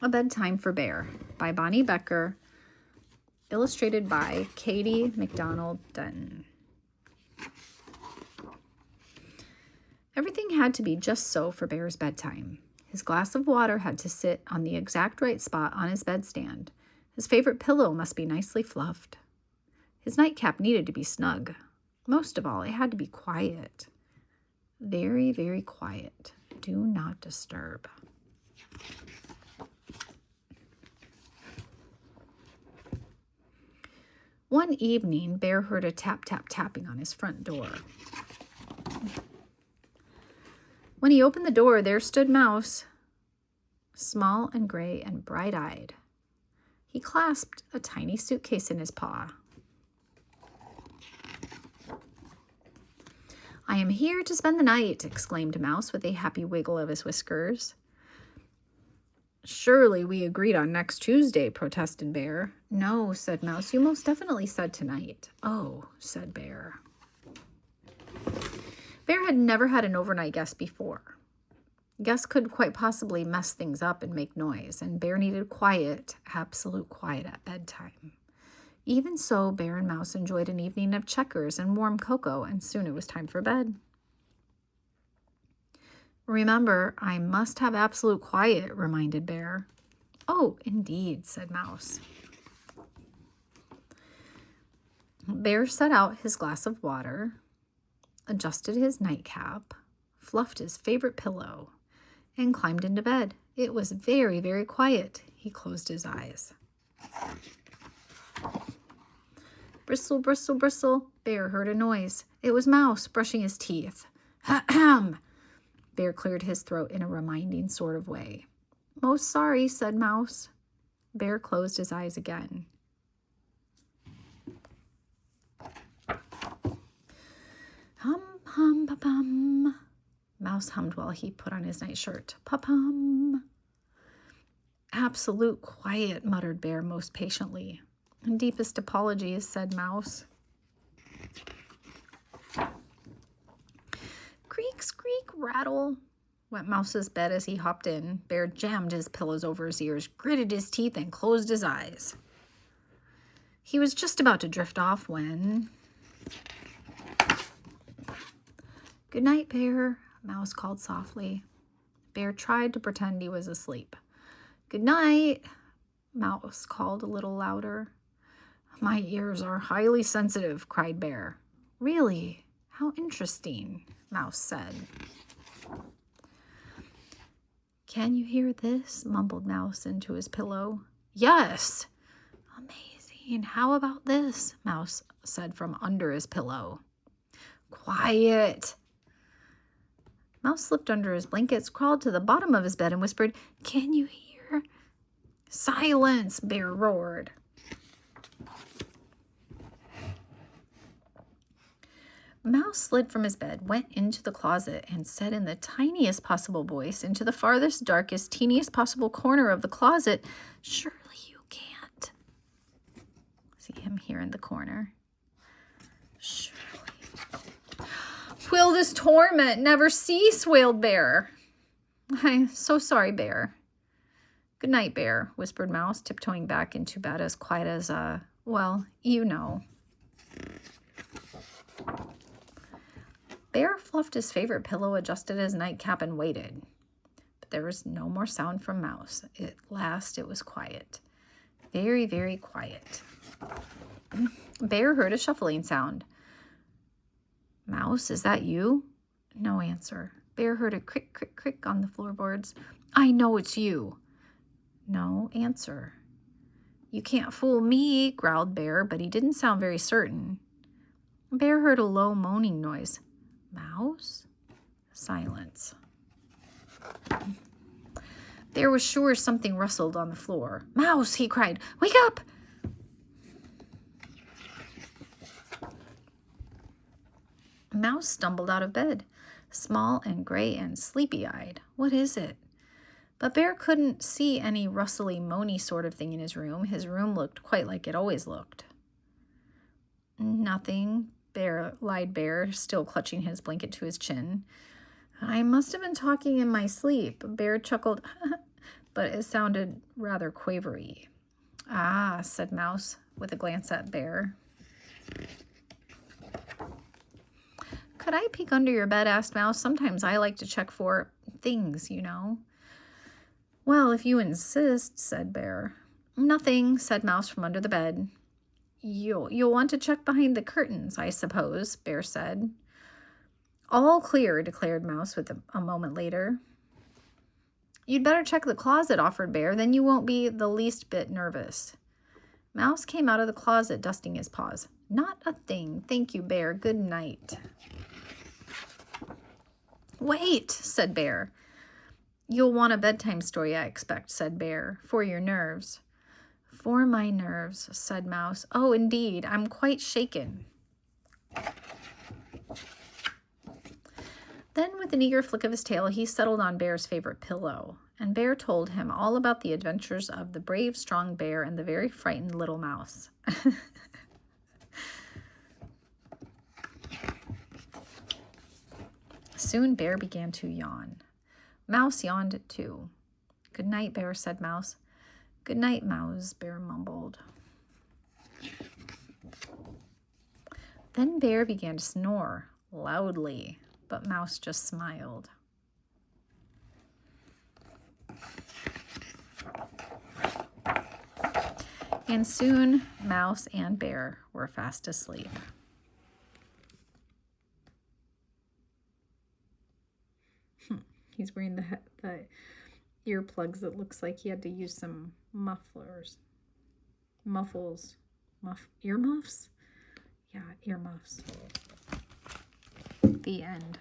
A Bedtime for Bear by Bonnie Becker, illustrated by Katie McDonald Denton. Everything had to be just so for Bear's bedtime. His glass of water had to sit on the exact right spot on his bedstand. His favorite pillow must be nicely fluffed. His nightcap needed to be snug. Most of all, it had to be quiet. Very, very quiet. Do not disturb. One evening, Bear heard a tap, tap, tapping on his front door. When he opened the door, there stood Mouse, small and gray and bright-eyed. He clasped a tiny suitcase in his paw. "I am here to spend the night," exclaimed Mouse with a happy wiggle of his whiskers. "Surely we agreed on next Tuesday," protested Bear. "No," said Mouse, "you most definitely said tonight." "Oh," said Bear. Bear had never had an overnight guest before. Guests could quite possibly mess things up and make noise, and Bear needed quiet, absolute quiet at bedtime. Even so, Bear and Mouse enjoyed an evening of checkers and warm cocoa, and soon it was time for bed. "Remember, I must have absolute quiet," reminded Bear. "Oh, indeed," said Mouse. Bear set out his glass of water, adjusted his nightcap, fluffed his favorite pillow, and climbed into bed. It was very, very quiet. He closed his eyes. Bristle, bristle, bristle. Bear heard a noise. It was Mouse brushing his teeth. "Ahem!" Bear cleared his throat in a reminding sort of way. "Most sorry," said Mouse. Bear closed his eyes again. "Hum, hum, pa-pum." Mouse hummed while he put on his nightshirt. "Pa-pum." "Absolute quiet," muttered Bear most patiently. "Deepest apologies," said Mouse. "Creak, squeak, rattle," went Mouse's bed as he hopped in. Bear jammed his pillows over his ears, gritted his teeth, and closed his eyes. He was just about to drift off when... "Good night, Bear," Mouse called softly. Bear tried to pretend he was asleep. "Good night," Mouse called a little louder. "My ears are highly sensitive," cried Bear. "Really? How interesting," Mouse said. "Can you hear this?" mumbled Mouse into his pillow. "Yes." "Amazing. How about this?" Mouse said from under his pillow. "Quiet." Mouse slipped under his blankets, crawled to the bottom of his bed, and whispered, "Can you hear?" "Silence!" Bear roared. Mouse slid from his bed, went into the closet, and said in the tiniest possible voice, into the farthest, darkest, teeniest possible corner of the closet, "Surely you can't." See him here in the corner. "Surely. Will this torment never cease?" wailed Bear. "I'm so sorry, Bear." "Good night, Bear," whispered Mouse, tiptoeing back into bed as quiet as well, you know. Bear fluffed his favorite pillow, adjusted his nightcap, and waited. But there was no more sound from Mouse. At last it was quiet. Very, very quiet. Bear heard a shuffling sound. "Mouse, is that you?" No answer. Bear heard a crick, crick, crick on the floorboards. "I know it's you." No answer. "You can't fool me," growled Bear, but he didn't sound very certain. Bear heard a low moaning noise. "Mouse?" Silence. Bear was sure something rustled on the floor. "Mouse!" he cried. "Wake up!" Mouse stumbled out of bed, small and gray and sleepy-eyed. "What is it?" But Bear couldn't see any rustly, moany sort of thing in his room. His room looked quite like it always looked. "Nothing," lied Bear, still clutching his blanket to his chin. "I must have been talking in my sleep." Bear chuckled. but it sounded rather quavery. Ah, said Mouse with a glance at Bear. Could I peek under your bed? Asked Mouse. Sometimes I like to check for things, you know. Well, if you insist, said Bear. Nothing, said Mouse from under the bed. You'll want to check behind the curtains, I suppose, Bear said. All clear, declared Mouse with a moment later. You'd better check the closet, offered Bear, then you won't be the least bit nervous. Mouse came out of the closet, dusting his paws. Not a thing. Thank you, Bear. Good night. Wait, said Bear. You'll want a bedtime story, I expect, said Bear, for your nerves. For my nerves, said Mouse. Oh, indeed, I'm quite shaken. Then, with an eager flick of his tail, he settled on Bear's favorite pillow, and Bear told him all about the adventures of the brave, strong bear and the very frightened little mouse. Soon Bear began to yawn. Mouse yawned too. Good night, Bear, said Mouse. Good night, Mouse, Bear mumbled. Then Bear began to snore loudly, but Mouse just smiled. And soon Mouse and Bear were fast asleep. He's wearing the earplugs that looks like he had to use some earmuffs? Yeah, earmuffs. The end.